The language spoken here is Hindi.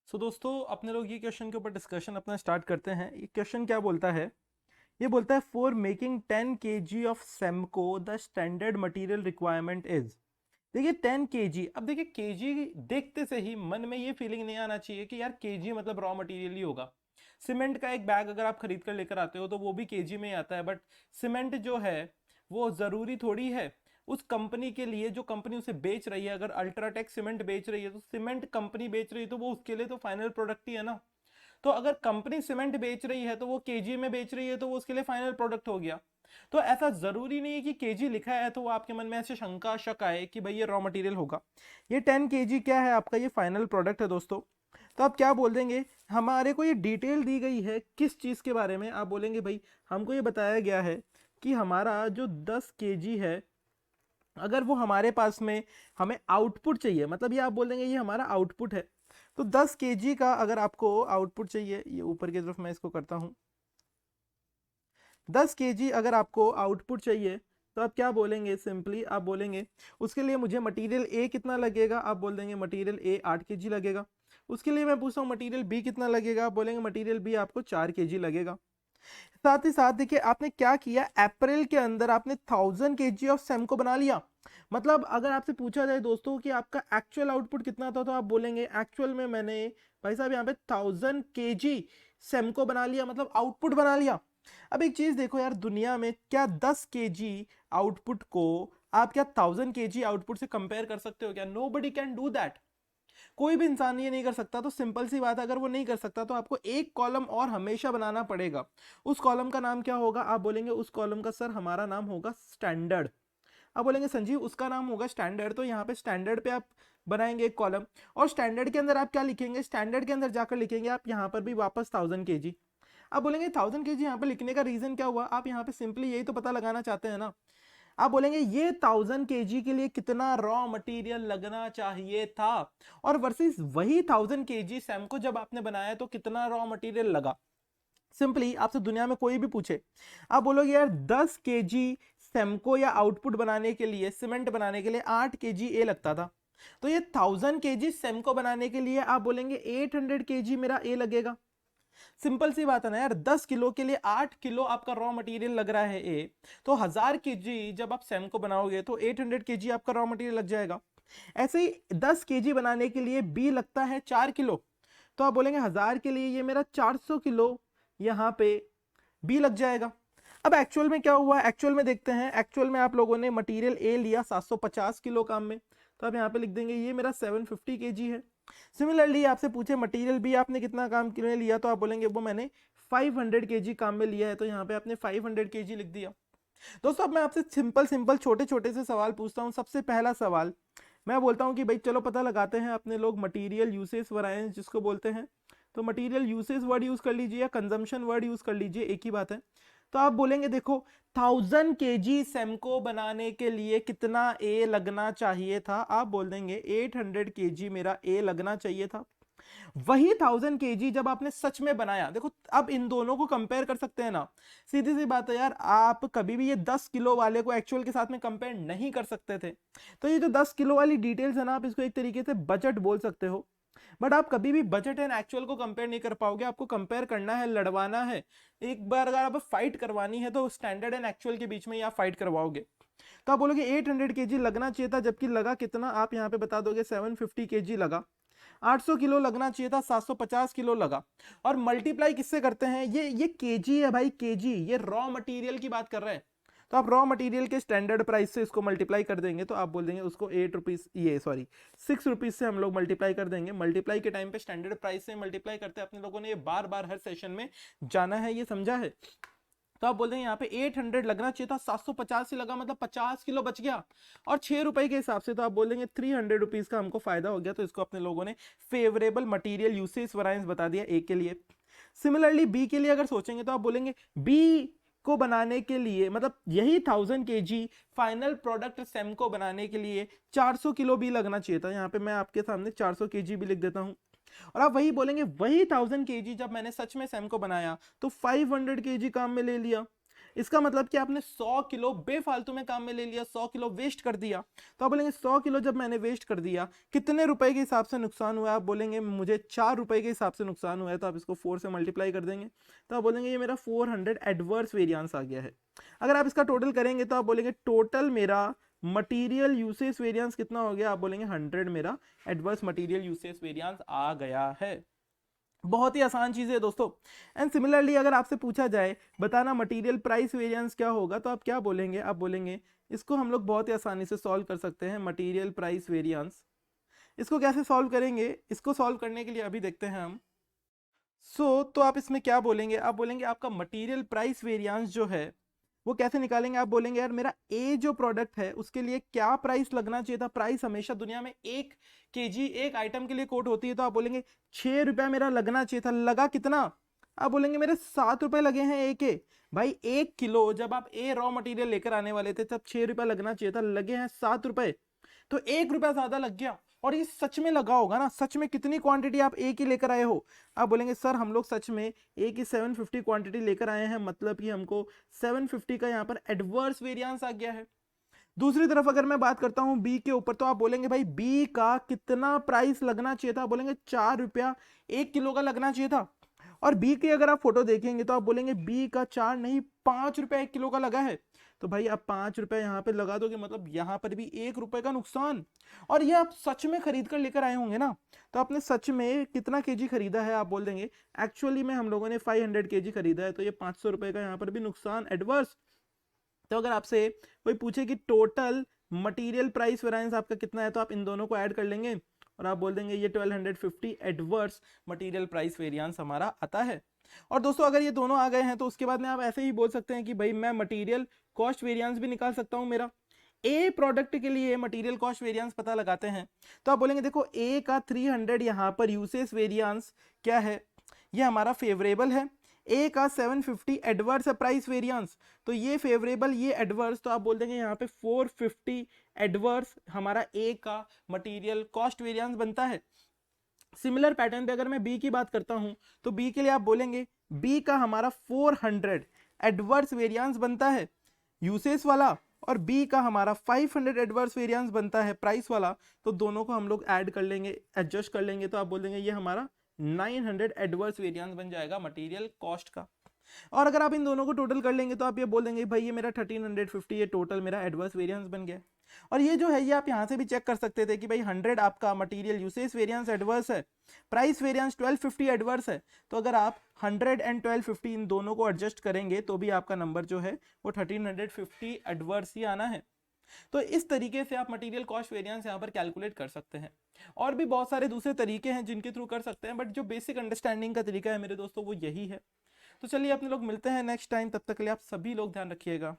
दोस्तों अपने लोग ये क्वेश्चन के ऊपर डिस्कशन अपना स्टार्ट करते हैं। ये क्वेश्चन क्या बोलता है? ये बोलता है फॉर मेकिंग 10 kg ऑफ सेमको the standard material requirement is. देखिए 10 kg, अब देखिए केजी देखते से ही मन में ये फीलिंग नहीं आना चाहिए कि यार केजी मतलब रॉ मटेरियल ही होगा। सीमेंट का एक बैग अगर आप खरीद कर लेकर आते हो तो वो भी केजी में ही आता है, बट सीमेंट जो है वो जरूरी थोड़ी है उस कंपनी के लिए जो कंपनी उसे बेच रही है। अगर अल्ट्राटेक सीमेंट बेच रही है तो सीमेंट कंपनी बेच रही है तो वो उसके लिए तो फाइनल प्रोडक्ट ही है ना। तो अगर कंपनी सीमेंट बेच रही है तो वो केजी में बेच रही है तो वो उसके लिए फाइनल प्रोडक्ट हो गया। तो ऐसा जरूरी नहीं है कि केजी लिखा है तो वो आपके मन में ऐसे शंका शक आए कि भाई ये रॉ मटेरियल होगा। ये 10 kg क्या है आपका, ये फाइनल प्रोडक्ट है दोस्तों। तो आप क्या बोल देंगे, हमारे को ये डिटेल दी गई है किस चीज के बारे में? आप बोलेंगे भाई हमको ये बताया गया है कि हमारा जो 10 kg है, अगर वो हमारे पास में हमें आउटपुट चाहिए, मतलब ये आप बोल देंगे ये हमारा आउटपुट है। तो 10 kg का अगर आपको आउटपुट चाहिए, ये ऊपर की तरफ मैं इसको करता हूं, 10 kg अगर आपको आउटपुट चाहिए तो आप क्या बोलेंगे? सिंपली आप बोलेंगे उसके लिए मुझे मटेरियल ए कितना लगेगा, आप बोल देंगे मटेरियल ए 8 kg लगेगा। उसके लिए मैं पूछता हूँ मटेरियल बी कितना लगेगा, आप बोलेंगे मटेरियल बी आपको 4 kg लगेगा। साथ ही साथ देखिए आपने क्या किया, अप्रैल के अंदर आपने 1000 kg ऑफ सेम को बना लिया। मतलब अगर आपसे पूछा जाए दोस्तों कि आपका एक्चुअल आउटपुट कितना था तो आप बोलेंगे एक्चुअल में मैंने भाई साहब यहाँ पे 1000 kg सेम को बना लिया, मतलब आउटपुट बना लिया। अब एक चीज देखो यार, दुनिया में क्या 10 kg आउटपुट को आप क्या 1000 kg आउटपुट से कंपेयर कर सकते हो? क्या nobody can do that. कोई भी इंसान ये नहीं कर सकता। तो सिंपल सी बात है, अगर वो नहीं कर सकता तो आपको एक कॉलम और हमेशा बनाना पड़ेगा। उस कॉलम का नाम क्या होगा? आप बोलेंगे उस कॉलम का सर हमारा नाम होगा स्टैंडर्ड। आप बोलेंगे संजीव उसका नाम होगा स्टैंडर्ड, तो यहाँ पे स्टैंडर्ड पे आप बनाएंगे एक कॉलम। और स्टैंडर्ड के अंदर आप क्या लिखेंगे? स्टैंडर्ड के अंदर जाकर लिखेंगे आप यहाँ पर भी वापस 1000 kg। आप बोलेंगे 1000 kg यहाँ पे लिखने का रीजन क्या हुआ? आप यहाँ पे सिंपली यही तो पता लगाना चाहते हैं ना। आप बोलेंगे ये 1000 kg के लिए कितना रॉ मटेरियल लगना चाहिए था, और वर्सेस वही 1000 kg सैम को जब आपने बनाया तो कितना रॉ मटेरियल लगा। सिंपली आपसे दुनिया में कोई भी पूछे, आप बोलोगे यार 10 kg सेमको या आउटपुट बनाने के लिए, सीमेंट बनाने के लिए 8 kg ए लगता था, तो ये 1000 kg सेमको बनाने के लिए आप बोलेंगे 800 kg मेरा ए लगेगा। सिंपल सी बात है ना यार, 10 किलो के लिए 8 किलो आपका रॉ मटेरियल लग रहा है ए, तो 1000 kg जब आप सेम को बनाओगे तो 800 kg आपका रॉ मटेरियल लग जाएगा। ऐसे ही 10 kg बनाने के लिए बी लगता है 4 किलो, तो आप बोलेंगे 1000 के लिए ये मेरा 400 किलो यहाँ पे बी लग जाएगा। अब एक्चुअल में क्या हुआ, एक्चुअल में देखते हैं। एक्चुअल में आप लोगों ने मटेरियल ए लिया 750 किलो काम में, तो आप यहाँ पे लिख देंगे ये मेरा 750 kg है। सिमिलरली आपसे पूछे मटेरियल बी आपने कितना काम के लिए लिया, तो आप बोलेंगे वो मैंने 500 kg काम में लिया है, तो यहाँ पे आपने 500 kg लिख दिया। दोस्तों अब मैं आपसे सिंपल सिंपल छोटे छोटे से सवाल पूछता हूँ। सबसे पहला सवाल मैं बोलता हूँ कि भाई चलो पता लगाते हैं अपने लोग मटेरियल यूसेज वरायंस जिसको बोलते हैं। तो मटेरियल यूसेज वर्ड यूज कर लीजिए या कंजम्पशन वर्ड यूज कर लीजिए, एक ही बात है। तो आप बोलेंगे देखो 1000 kg सेमको बनाने के लिए कितना ए लगना चाहिए था, आप बोल देंगे 800 kg मेरा ए लगना चाहिए था। वही 1000 kg जब आपने सच में बनाया, देखो अब इन दोनों को कंपेयर कर सकते हैं ना। सीधी सी बात है यार, आप कभी भी ये 10 किलो वाले को एक्चुअल के साथ में कंपेयर नहीं कर सकते थे। तो ये जो 10 किलो वाली डिटेल्स है ना, आप इसको एक तरीके से बजट बोल सकते हो। बट आप कभी भी बजट एंड एक्चुअल को कंपेयर नहीं कर पाओगे। आपको कंपेयर करना है, लड़वाना है। एक बार अगर आप फाइट करवानी है तो स्टैंडर्ड एंड एक्चुअल के बीच में ही आप फाइट करवाओगे। तो आप बोलोगे 800 kg लगना चाहिए था, जबकि लगा कितना, आप यहाँ पे बता दोगे 750 kg लगा। 800 किलो लगना चाहिए था, 750 किलो लगा। और मल्टीप्लाई किससे करते हैं? ये केजी है भाई, केजी। ये रॉ मटेरियल की बात कर रहे हैं। तो आप रॉ मटेरियल के स्टैंडर्ड प्राइस से इसको मल्टीप्लाई कर देंगे, तो आप बोल देंगे उसको 8 रुपीज, ये सॉरी 6 रुपीज से हम लोग मल्टीप्लाई कर देंगे। मल्टीप्लाई के टाइम पे स्टैंडर्ड प्राइस से मल्टीप्लाई करते हैं। अपने लोगों ने ये बार बार हर सेशन में जाना है, ये समझा है। तो आप बोल देंगे यहाँ पे 800 लगना चाहिए था, 750 से लगा, मतलब 50 किलो बच गया। और 6 रुपए के हिसाब से तो आप बोल देंगे 300 रुपीज का हमको फायदा हो गया। तो इसको अपने लोगों ने फेवरेबल मटीरियल यूसेज वरायंस बता दिया ए के लिए। सिमिलरली बी के लिए अगर सोचेंगे तो आप बोलेंगे बी को बनाने के लिए, मतलब यही 1000 kg फाइनल प्रोडक्ट सेम को बनाने के लिए 400 किलो भी लगना चाहिए था। यहाँ पे मैं आपके सामने 400 kg भी लिख देता हूँ। और आप वही बोलेंगे वही 1000 kg जब मैंने सच में सेम को बनाया तो 500 kg काम में ले लिया। इसका मतलब कि आपने 100 किलो बेफालतू में काम में ले लिया, 100 किलो वेस्ट कर दिया। तो आप बोलेंगे 100 किलो जब मैंने वेस्ट कर दिया कितने रुपए के हिसाब से नुकसान हुआ? आप बोलेंगे मुझे 4 रुपए के हिसाब से नुकसान हुआ है। तो आप इसको 4 से मल्टीप्लाई कर देंगे, तो आप बोलेंगे ये मेरा 400 एडवर्स वेरिएंस आ गया है। अगर आप इसका टोटल करेंगे तो आप बोलेंगे टोटल मेरा मटीरियल यूसेज वेरिएंस कितना हो गया? आप बोलेंगे 100 मेरा एडवर्स मटीरियल यूसेज वेरिएंस आ गया है। बहुत ही आसान चीज है दोस्तों। एंड सिमिलरली अगर आपसे पूछा जाए बताना मटेरियल प्राइस वेरिएंस क्या होगा, तो आप क्या बोलेंगे? आप बोलेंगे इसको हम लोग बहुत ही आसानी से सॉल्व कर सकते हैं, मटेरियल प्राइस वेरिएंस। इसको कैसे सॉल्व करेंगे? इसको सॉल्व करने के लिए अभी देखते हैं हम। तो आप इसमें क्या बोलेंगे? आप बोलेंगे आपका मटेरियल प्राइस वेरिएंस जो है वो कैसे निकालेंगे? आप बोलेंगे यार मेरा ए जो प्रोडक्ट है उसके लिए क्या प्राइस लगना चाहिए था? प्राइस हमेशा दुनिया में 1 केजी एक आइटम के लिए कोट होती है। तो आप बोलेंगे 6 रुपया मेरा लगना चाहिए था, लगा कितना? आप बोलेंगे मेरे 7 रुपए लगे हैं ए के। भाई 1 किलो जब आप ए रॉ मटेरियल लेकर आने वाले थे तब 6 रुपया लगना चाहिए था, लगे हैं 7 रुपए, तो 1 रुपया ज्यादा लग गया। और ये सच में लगा होगा ना? सच में कितनी क्वांटिटी आप ए की लेकर आए हो? आप बोलेंगे सर हम लोग सच में ए की 750 क्वांटिटी लेकर आए हैं, मतलब कि हमको 750 का यहाँ पर एडवर्स वेरिएंस आ गया है। दूसरी तरफ अगर मैं बात करता हूं बी के ऊपर, तो आप बोलेंगे भाई बी का कितना प्राइस लगना चाहिए था? बोलेंगे 4 रुपया 1 किलो का लगना चाहिए था। और बी की अगर आप फोटो देखेंगे तो आप बोलेंगे बी का 4 नहीं 5 रुपया 1 किलो का लगा है। तो भाई आप 5 रुपया यहाँ पे लगा दोगे, मतलब यहाँ पर भी 1 रुपए का नुकसान। और ये आप सच में खरीद कर लेकर आए होंगे ना? तो आपने सच में कितना केजी खरीदा है? आप बोल देंगे एक्चुअली में हम लोगों ने 500 केजी खरीदा है, तो ये 500 रुपए का यहाँ पर भी नुकसान एडवर्स। तो अगर आपसे कोई पूछे कि टोटल मटेरियल प्राइस वेरिएंस आपका कितना है, तो आप इन दोनों को ऐड कर लेंगे और आप बोल देंगे ये 1250 एडवर्स मटेरियल प्राइस वेरिएंस हमारा आता है। और दोस्तों अगर ये दोनों आ गए हैं तो उसके बाद में आप ऐसे ही बोल सकते हैं कि भाई मैं मटेरियल कॉस्ट वेरिएंस भी निकाल सकता हूं। मेरा ए प्रोडक्ट के लिए मटेरियल कॉस्ट वेरिएंस पता लगाते हैं, तो आप बोलेंगे देखो ए का 300 यहाँ पर यूसेज वेरिएंस क्या है? ये हमारा फेवरेबल है। ए का 750 एडवर्स है प्राइस वेरिएंस, तो ये फेवरेबल ये एडवर्स, तो आप बोल देंगे यहाँ पे 450 एडवर्स हमारा ए का मटेरियल कॉस्ट वेरिएंस बनता है। सिमिलर पैटर्न पे अगर मैं बी की बात करता हूं तो बी के लिए आप बोलेंगे बी का हमारा 400 एडवर्स वेरिएंस बनता है यूसेज वाला, और बी का हमारा 500 एडवर्स वेरिएंस बनता है प्राइस वाला। तो दोनों को हम लोग ऐड कर लेंगे, एडजस्ट कर लेंगे, तो आप बोल देंगे ये हमारा 900 एडवर्स वेरिएंस बन जाएगा मटेरियल कॉस्ट का। और अगर आप इन दोनों को टोटल कर लेंगे तो आप ये बोल देंगे भाई ये मेरा 1350 ये टोटल मेरा एडवर्स वेरिएंस बन गया। और ये जो है ये आप यहाँ से भी चेक कर सकते थे कि भाई 100 आपका मटेरियल यूसेज वेरिएंस एडवर्स है, प्राइस वेरिएंस 1250 एडवर्स है। तो अगर आप 100 एंड 1250 इन दोनों को एडजस्ट करेंगे तो भी आपका नंबर जो है वो 1350 एडवर्स ही आना है। तो इस तरीके से आप मटेरियल कॉस्ट वेरिएंस यहाँ पर कैलकुलेट कर सकते हैं। और भी बहुत सारे दूसरे तरीके हैं जिनके थ्रू कर सकते हैं, बट जो बेसिक अंडरस्टैंडिंग का तरीका है मेरे दोस्तों वो यही है। तो चलिए अपने लोग मिलते हैं नेक्स्ट टाइम, तब तक के लिए आप सभी लोग ध्यान रखिएगा।